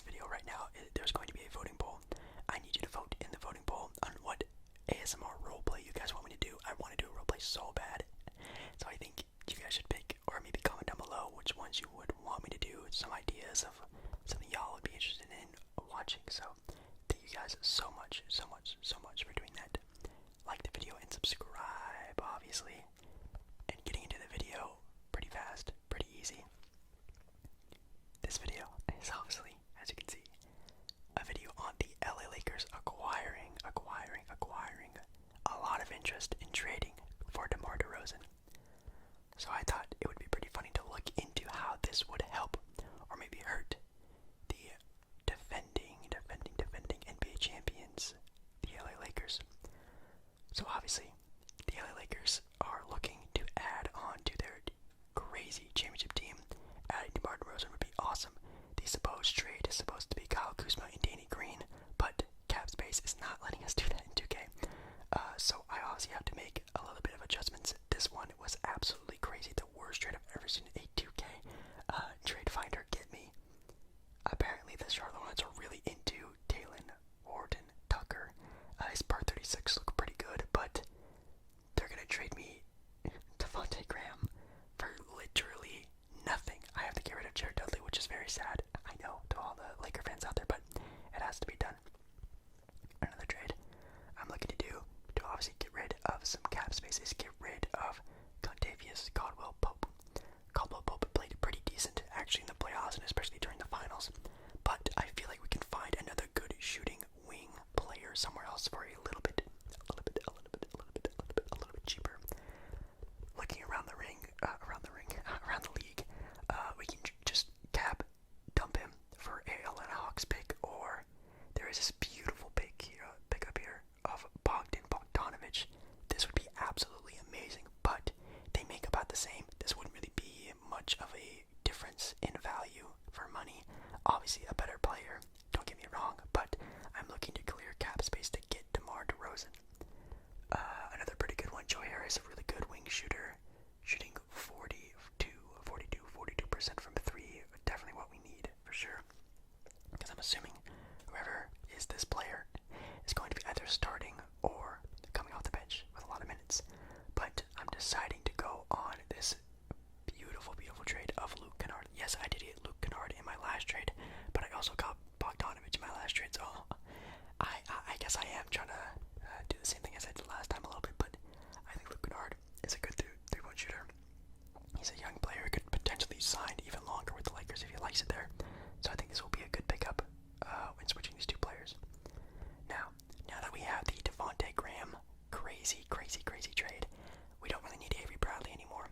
video right now, there's going to be a voting poll. I need you to vote in the voting poll on what ASMR roleplay you guys want me to do. I want to do a roleplay so bad. So I think you guys should pick, or maybe comment down below which ones you would want me to do, some ideas of something y'all would be interested in watching. So thank you guys so much for doing that. Like the video and subscribe, obviously. And getting into the video pretty fast, pretty easy. This video is obviously, as you can see, a video on the LA Lakers acquiring a lot of interest in trading for DeMar DeRozan. So I thought it would be pretty funny to look into how this would help or maybe hurt the defending NBA champions, the LA Lakers. So obviously, the LA Lakers are looking to add on to their crazy championship team. Adding DeMar DeRozan would be awesome. The supposed trade is supposed to be Kyle Kuzma and Danny Green, but cap space is not letting us do that in 2K. So I obviously have to make a little bit of adjustments. This one was absolutely crazy. The worst trade I've ever seen in a 2K. Trade Finder, get me. Apparently the Charlotte Hornets are really into Talen Horton-Tucker. His part 36 look pretty good, but they're gonna trade me Devontae Graham for literally nothing. I have to get rid of Jared Dudley, which is very sad. I know, to all the Laker fans out there, but it has to be done. Another trade I'm looking to do to obviously get rid of some cap space is get rid of Contavious Caldwell Pope. Caldwell Pope played pretty decent actually in the playoffs and especially during the finals, but I feel like we can find another good shooting wing player somewhere else for a little bit cheaper. Looking around the league, we can just dump him for a Atlanta Hawks pick, or there is this beautiful pick up here of Bogdanovich. This would be absolutely amazing, but they make about the same. This wouldn't really be much of a difference in value for money. Obviously a better player, don't get me wrong, but I'm looking to clear cap space to get DeMar DeRozan. Another pretty good one, Joe Harris, a really good wing shooter, shooting 42% from 3, definitely what we need for sure. Because I'm assuming whoever is this player is going to be either starting or coming off the bench with a lot of minutes. But I'm deciding to go on this beautiful trade of Luke Kennard. Yes, I did get Luke Kennard in my last trade, but I also got Bogdanovich in my last trade, so I guess I am trying to do the same thing as I did last time a little bit, but I think Luke Kennard is a good three-point shooter. He's a young player who could potentially sign even longer with the Lakers if he likes it there, so I think this will be a good pickup when switching these two players. Now that we have the Devontae Graham crazy trade, we don't really need Avery Bradley anymore.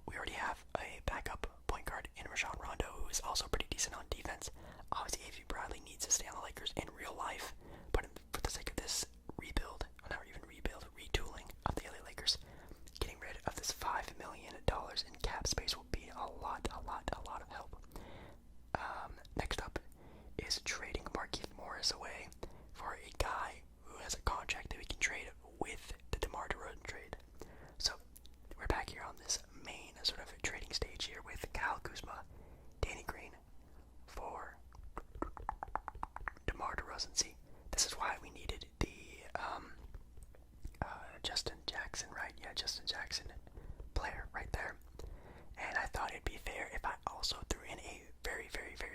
We already have a backup point guard in Rajon Rondo, who is also pretty decent on defense. Obviously, Avery Bradley needs to stay on the Lakers in real life, but for the sake of this retooling of the LA Lakers, getting rid of this $5 million in cap space will be a lot of help. Next up is trading Markieff Morris away for a guy who has a contract that we can trade with the DeMar DeRozan trade. So we're back here on this main sort of trading stage here with Kyle Kuzma, Danny Green for DeMar DeRozan. See, this is why we needed the Justin Jackson, right? Yeah, Justin Jackson player right there. And I thought it'd be fair if I also threw in a very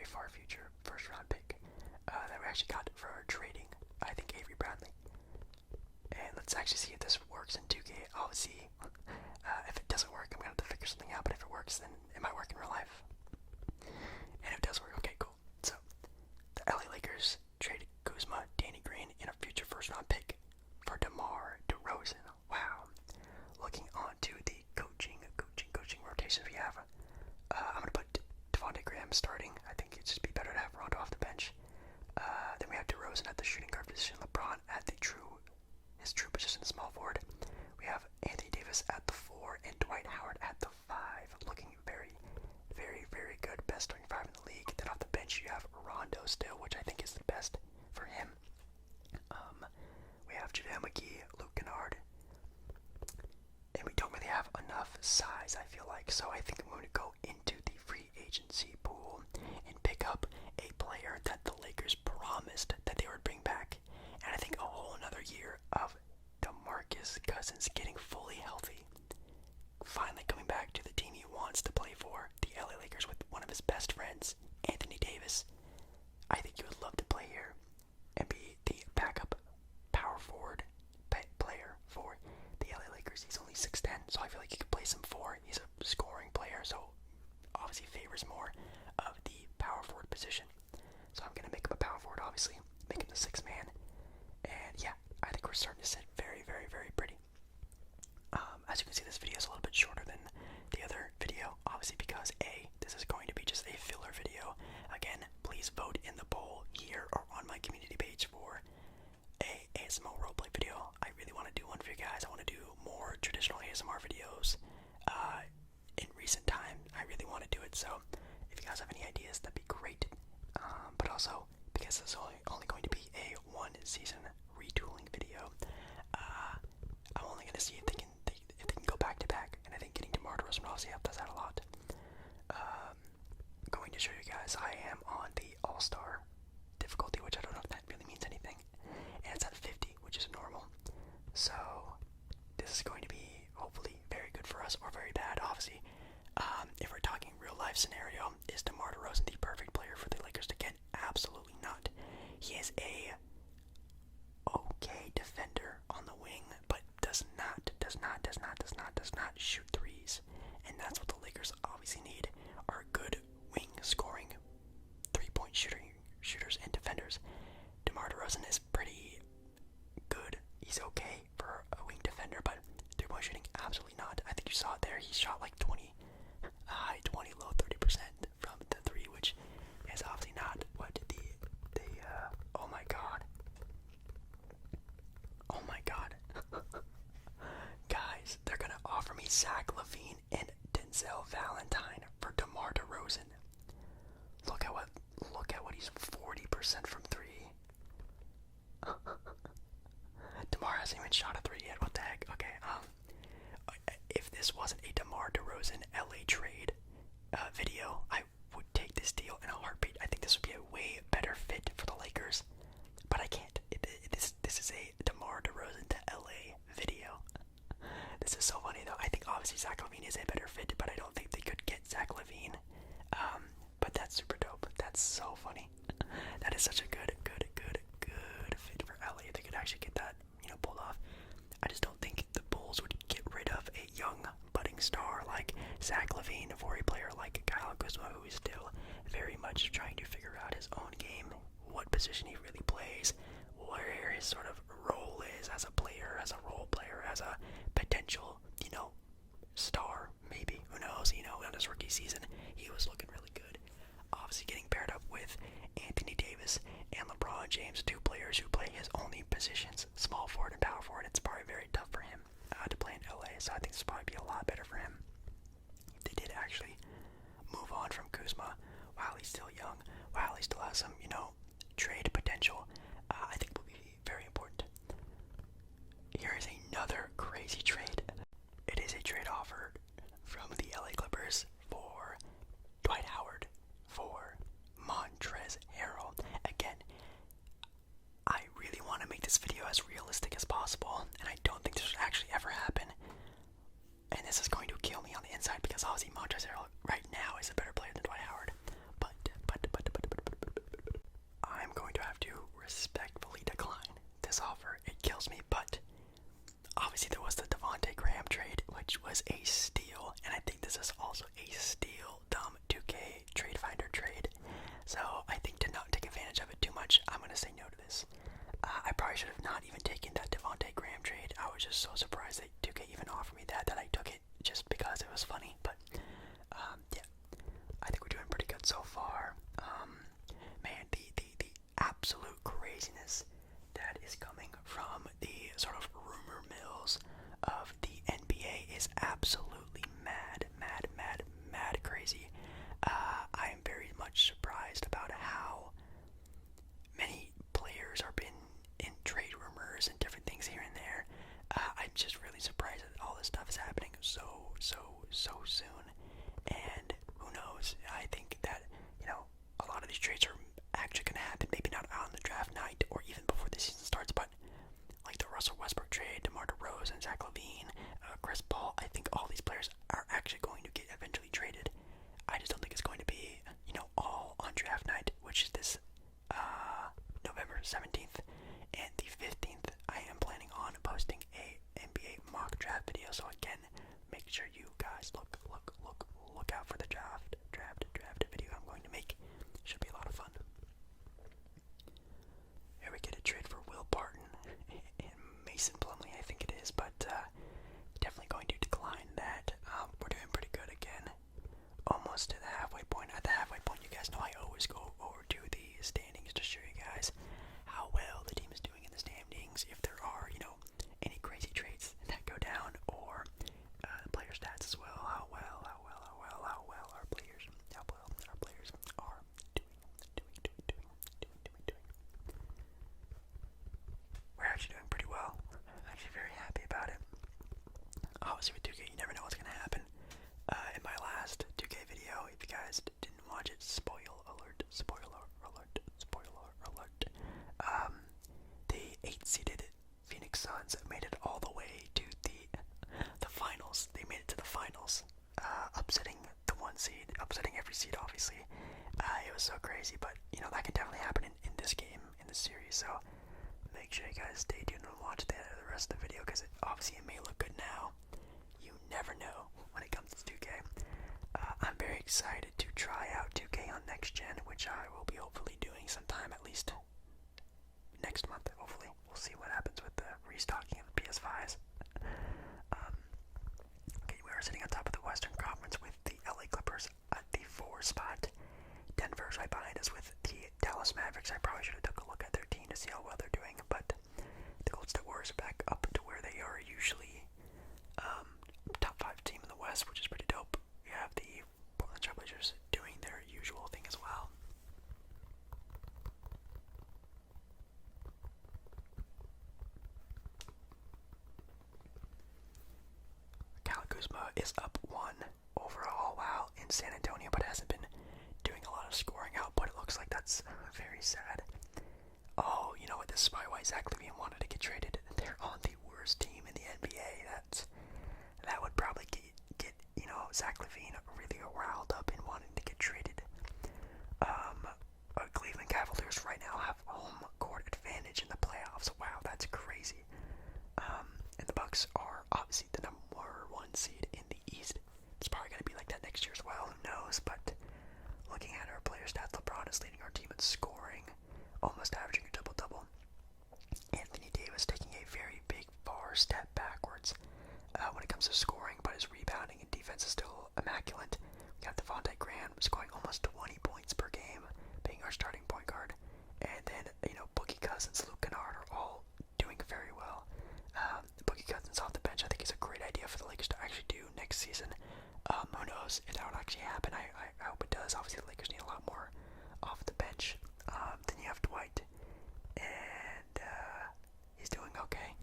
far future first round pick that we actually got for our trading, I think, Avery Bradley. And let's actually see if this works in 2K. I'll see. If it doesn't work, I'm gonna have to figure something out, but if it works, then it might work in real life. And if it does work, okay, cool. So the LA Lakers traded Kuzma, Danny Green, and a future first round pick for DeMar DeRozan. Wow. Looking on to the coaching rotations we have. I'm going to put Devontae Graham starting. I think it'd just be better to have Rondo off the bench. Then we have DeRozan at the shooting guard position, LeBron at his true position, small forward. We have Anthony Davis at the 4 and Dwight Howard at the 5. Looking very good. Best starting 5 in the league. Then off the bench you have Rondo still, which I think is the best for him. We have JaVale McGee, Luke Kennard, and we don't really have enough size, I feel like, so I think I'm going to go into the free agency pool and pick up a player plays some four. He's a scoring player, so obviously favors more of the power forward position. So I'm gonna make him a power forward, obviously, make him the sixth man. And yeah, I think we're starting to sit very, very, very pretty. As you can see, this video is a little bit shorter than the other video, obviously because this is going to be just a filler video. Again, please vote in the poll here or on my community page for a ASMR roleplay video. I really want to do one for you guys. I want to do more traditional ASMR videos. In recent time, I really want to do it. So if you guys have any ideas, that'd be great. But also, because it's only going to be a one season retooling video, I'm only going to see if they can go back to back. And I think getting DeMar DeRozan obviously helped us out a lot. I'm going to show you guys I am on the All-Star difficulty, which I don't know if that really means anything. And it's at 50, which is normal. So this is going to be hopefully very good for us or very bad. Obviously, if we're talking real life scenario, is DeMar DeRozan the perfect player for the Lakers to get? Absolutely not. He is a okay defender on the wing, but does not shoot threes. And that's what the Lakers obviously need, are good wing scoring 3-point shooters and defenders. DeMar DeRozan is pretty good. He's okay for a wing defender, but 3-point shooting, absolutely not. I think you saw it there. He shot like 20, high 20, low 30% from the three, which is obviously not what the oh my god. Oh my god. Guys, they're gonna offer me Zach LaVine and Denzel Valentine for DeMar DeRozan. Look at what he's 40% from three. DeMar hasn't even shot a three yet. What the heck? Okay, if this wasn't a DeMar DeRozan LA trade video, I would take this deal in a heartbeat. I think this would be a way better fit for the Lakers, but I can't. This is a DeMar DeRozan to LA video. This is so funny though. I think obviously Zach LaVine is a better fit, but I don't think they could get Zach LaVine. But that's super dope. That's so funny. That is such a good fit for LA. If they could actually get that, pulled off. I just don't think the Bulls would get rid of a young budding star like Zach LaVine for a player like Kyle Kuzma, who is still very much trying to figure out his own game, what position he really plays, where his sort of role is as a player, as a role player, as a potential, star, maybe. Who knows? In his rookie season, he was looking really good. Obviously getting paired up with Anthony Davis and LeBron James, two players who play his only positions, small forward and power forward. It's probably very tough for him to play in LA, so I think this will probably be a lot better for him. They did actually move on from Kuzma while he's still young, while he still has some, trade potential. I think will be very important. Here is another crazy trade. It is a trade offer from the LA Clippers for Dwight Howard for Montrezl Harrell. Again, I really want to make this video as realistic as possible, and I don't think this would actually ever happen. And this is going to kill me on the inside because obviously Montrezl Harrell right now is a better player than Dwight Howard. But I'm going to have to respectfully decline this offer. It kills me, but obviously there was the Devontae Graham trade, which was a steal, and I think this is also a steal, dumb 2K trade finder trade. So I think to not take advantage of it too much, I'm going to say no to this. I probably should have not even taken that Devontae Graham trade. I was just so surprised that 2K even offered me that I took it just because it was funny. But yeah, I think we're doing pretty good so far. Man, the absolute craziness that is coming from the sort of rumor mills of the NBA is absolutely mad crazy. I am very much surprised about how many players are been in trade rumors and different things here and there. I'm just really surprised that all this stuff is happening so soon. And who knows? I think that, a lot of these trades are actually going to happen, maybe not on the draft night or even before the season starts, but like the Russell Westbrook trade, DeMar DeRozan, Zach LaVine, Chris Paul, I think all these players are actually going to get eventually traded. I just don't think it's going to be, all on draft night, which is this November 17th and the 15th. I am planning on posting a NBA mock draft video, so again, make sure you guys songs if there are, any crazy traits that go down, or player stats as well. How well our players are doing. We're actually doing pretty well. I'm actually very happy about it. Obviously with 2K, you never know what's gonna happen. In my last 2K video, if you guys didn't watch it, spoiler alert. The 8-seeded Phoenix Suns made it all the way to the finals. They made it to the finals, upsetting the 1 seed, upsetting every seed, obviously. It was so crazy, but that can definitely happen in this game, in this series. So make sure you guys stay tuned and watch the rest of the video, because obviously it may look good now. You never know when it comes to 2K. I'm very excited to try out 2K on next gen, which I will be hopefully doing sometime at least next month. Hopefully, we'll see what happens with the restocking of the PS5s. Okay, we are sitting on top of the Western Conference with the LA Clippers at the 4 spot. Denver's right behind us with the Dallas Mavericks. I probably should have took a look at their team to see how well they're doing, but the Golden State Warriors are back up to where they are usually. Top 5 team in the West, which is pretty dope. We have the Portland Trailblazers doing their usual thing as well. Kyle Kuzma is up 1 overall, wow, in San Antonio, but hasn't been doing a lot of scoring output. It looks like that's very sad. Oh, you know what? This is why Zach LaVine wanted to get traded. They're on the worst team in the NBA. That would probably get Zach LaVine really riled up and wanting to get traded. Cleveland Cavaliers right now have home court advantage in the playoffs. Wow, that's crazy. And the Bucks are obviously the number 1 seed in the East. It's probably going to be like that next year as well. Who knows? But looking at our player stats, LeBron is leading our team in scoring, almost averaging a double-double. Anthony Davis taking a very big far step backwards when it comes to scoring, but his rebounding and defense is still immaculate. We got Devontae Graham scoring almost 20 points per game, being our starting point guard. And then, Boogie Cousins, Luke Kennard are all doing very well. Boogie Cousins off the bench, I think is a great idea for the Lakers to actually do next season. Who knows if that would actually happen. I hope it does. Obviously, the Lakers need a lot more off the bench. Then you have Dwight, and he's doing okay.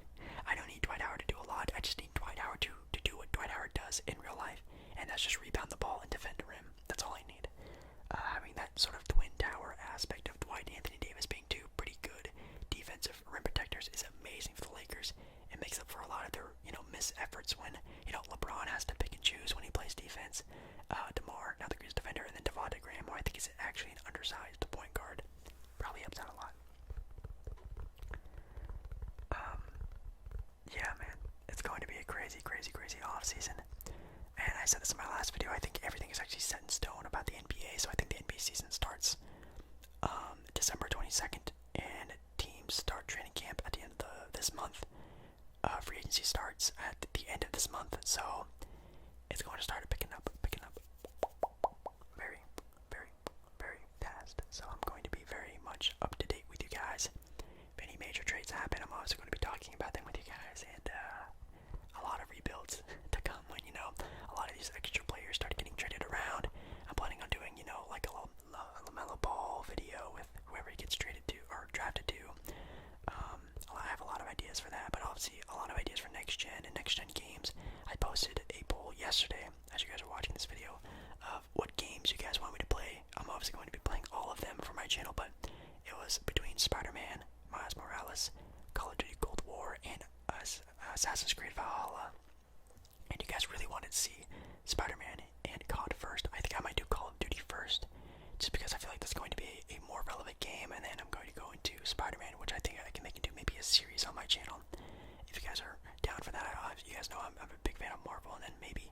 I don't need Dwight Howard to do a lot. I just need Dwight Howard to do what Dwight Howard does in real life, and that's just rebound the ball and defend the rim. That's all I need. Having that sort of twin tower aspect of Dwight and Anthony Davis being two pretty good defensive rim protectors is amazing for the Lakers. It makes up for a lot of their, missed efforts when, LeBron has to pick and choose when he plays defense. DeMar, another great defender, and then Devontae Graham, who I think is actually an undersized point guard. Probably helps out a lot. Yeah, man, it's going to be a crazy off season. And I said this in my last video, I think everything is actually set in stone about the NBA, so I think the NBA season starts December 22nd, and teams start training camp at the end of this month. Free agency starts at the end of this month, so it's going to start picking up very fast. So I'm going to be very much up to date with you guys. If any major trades happen, I'm also going to be talking about them with you guys, and a lot of rebuilds to come when, a lot of these extra players start getting traded around. I'm planning on doing, like a LaMelo Ball video with whoever he gets traded to or drafted to. I have a lot of ideas for that, but obviously a lot of ideas for next gen and next gen games. I posted a poll yesterday, as you guys are watching this video, of what games you guys want me to play. I'm obviously going to be playing all of them for my channel, but it was between Spider-Man, Miles Morales, Call of Duty Cold War, and Assassin's Creed Valhalla. And you guys really wanted to see Spider-Man and COD first. I think I might do Call of Duty first, just because I feel like that's going to be a more relevant game, and then I'm going to go into Spider-Man, which I think I can make into maybe a series on my channel. If you guys are down for that, you guys know I'm a big fan of Marvel, and then maybe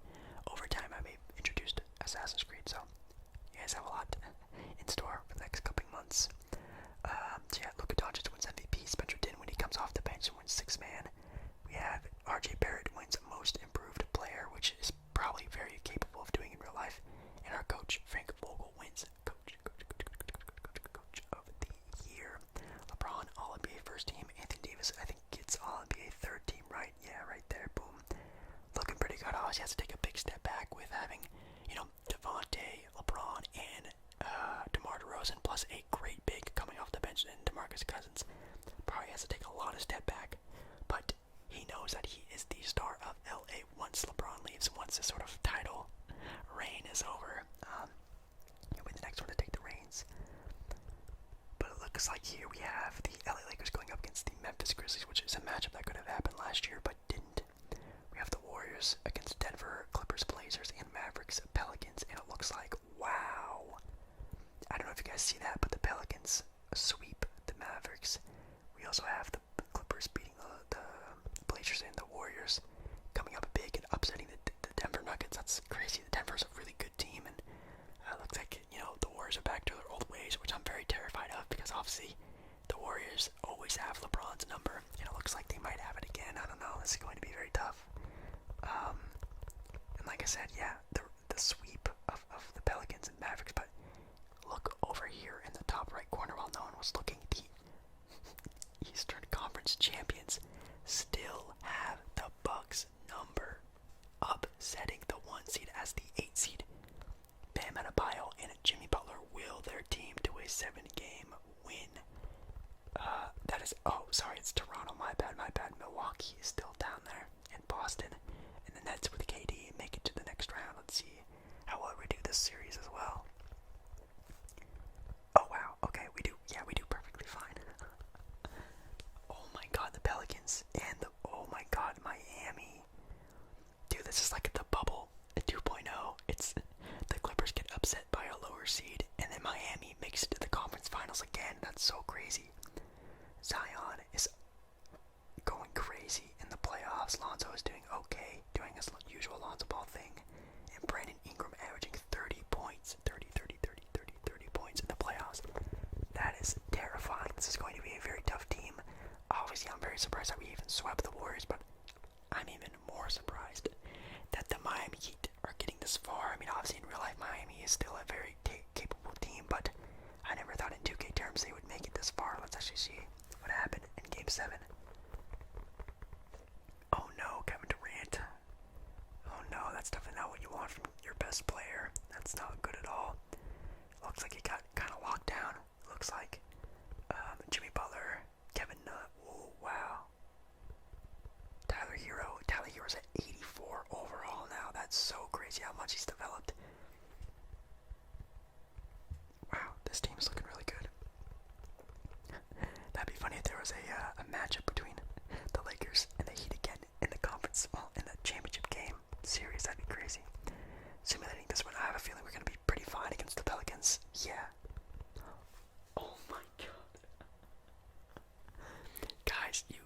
over time I may introduce Assassin's Creed, so you guys have a lot in store for the next couple months. So yeah, Luka Doncic wins MVP, Spencer Din when he comes off the bench and wins 6-man. We have RJ Barrett wins Most Improved Player, which is probably very capable of doing in real life, and our coach Frank Vogel wins Coach of the Year. LeBron All NBA First Team. Anthony Davis I think obviously has to take a big step back with having, Devontae, LeBron, and DeMar DeRozan, plus a great big coming off the bench in DeMarcus Cousins. Probably has to take a lot of step back, but he knows that he is the star of LA once LeBron leaves, once this sort of title reign is over. He'll be the next one to take the reins. But it looks like here we have the LA Lakers going up against the Memphis Grizzlies, which is a matchup that could have happened last year, but didn't. We have the Warriors against Denver, Clippers, Blazers, and Mavericks, Pelicans, and it looks like, wow. I don't know if you guys see that, but the Pelicans sweep the Mavericks. We also have the Clippers beating the Blazers and the Warriors, coming up big and upsetting the Denver Nuggets. That's crazy. The Denver's a really good team, and it looks like, the Warriors are back to their old ways, which I'm very terrified of, because obviously the Warriors always have LeBron's number, and it looks like they might have it again. I don't know. This is going to be very tough. And like I said, yeah, the sweep of the Pelicans and Mavericks, but look over here in the top right corner while no one was looking. The Eastern Conference champions still have the Bucks number, upsetting the 1 seed as the 8 seed. Bam Adebayo and Jimmy Butler will their team to a 7-game win. It's Toronto, my bad. Milwaukee is still down there, and Boston, and the Nets with KD make it to the next round. Let's see how well we do this series as well. Oh wow, okay, we do perfectly fine. Oh my god, the Pelicans, and oh my god, Miami. Dude, this is like the bubble, the 2.0. It's the Clippers get upset by a lower seed, and then Miami makes it to the conference finals again. That's so crazy. Zion is going crazy in the playoffs. Lonzo is doing okay, doing his usual Lonzo Ball thing, and Brandon Ingram averaging 30 points, 30 points in the playoffs. That is terrifying. This is going to be a very tough team. Obviously, I'm very surprised that we even swept the Warriors, but I'm even more surprised that the Miami Heat are getting this far. I mean, obviously in real life, Miami is still a very capable team, but I never thought in 2K terms they would make it this far. Let's actually see what happened in Game 7. Oh no, Kevin Durant. Oh no, that's definitely not what you want from your best player. That's not good at all. Looks like he got kind of locked down. Looks like Jimmy Butler, Kevin Nutt. Oh wow. Tyler Hero's at 84 overall now. That's so crazy how much he's developed. Wow, this team is looking really good. That'd be funny if there was a matchup between the Lakers and the Heat again in the conference, in the championship game series. That'd be crazy. Simulating this one, I have a feeling we're gonna be pretty fine against the Pelicans. Yeah. Oh my god. Guys, you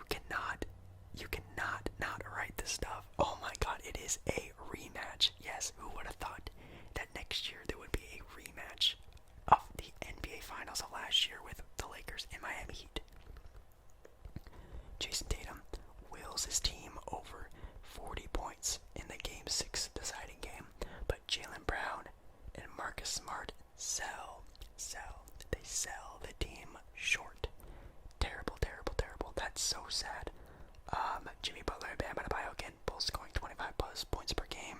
cannot not write this stuff. Oh my god, it is a rematch. Yes, who would have thought that next year there would be a rematch of the NBA Finals of last year with the Lakers and Miami Heat. Jason Tatum wills his team over 40 points in the Game 6 deciding game, but Jaylen Brown and Marcus Smart sell. They sell the team short. Terrible. That's so sad. Jimmy Butler and Bam Adebayo again, both scoring 25 plus points per game.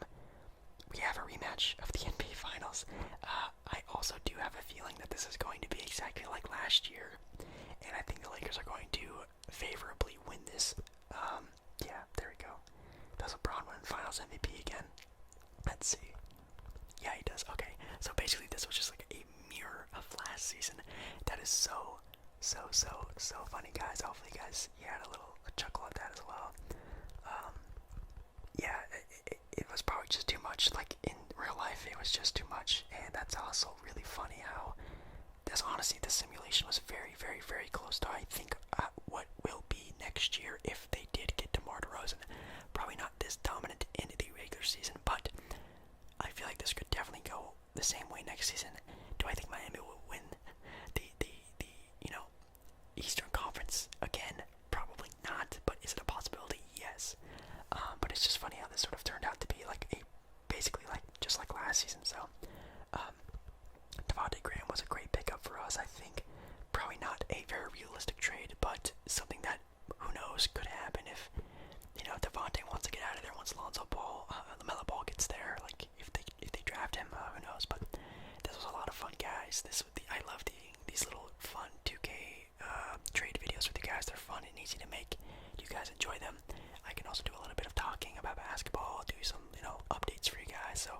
We have a rematch of the NBA Finals. I also do have a feeling that this is going to be exactly like last year, and I think the Lakers are going to favorably win this. Yeah, there we go. Does LeBron win Finals MVP again? Let's see. Yeah, he does. Okay, so basically this was just like a mirror of last season. That is so funny, guys. Hopefully, you guys, had a chuckle at that as well. Yeah, it was probably just too much. Like in real life, it was just too much, and that's also really funny how this. Honestly, the simulation was very close to I think what will be next year if they did get DeMar DeRozan. Probably not this dominant in the regular season, but I feel like this could definitely go the same way next season. Do I think Miami will win the Eastern Conference again? Probably not, but is it a possibility? Yes. But it's just funny how this sort of turned out to be like basically just like last season. So Devontae Graham was a great pickup for us. I think probably not a very realistic trade, but something that who knows could happen if Devontae wants to get out of there once Lonzo Ball, LaMelo Ball gets there. Like if they draft him, who knows? But this was a lot of fun, guys. I love these little fun 2K trade videos with you guys. They're fun and easy to make. Do you guys enjoy them? I can also do a little bit of talking about basketball, do some updates for you guys. So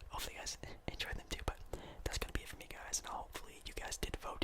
hopefully you guys enjoy them too. But that's gonna be it for me, guys. And hopefully you guys did vote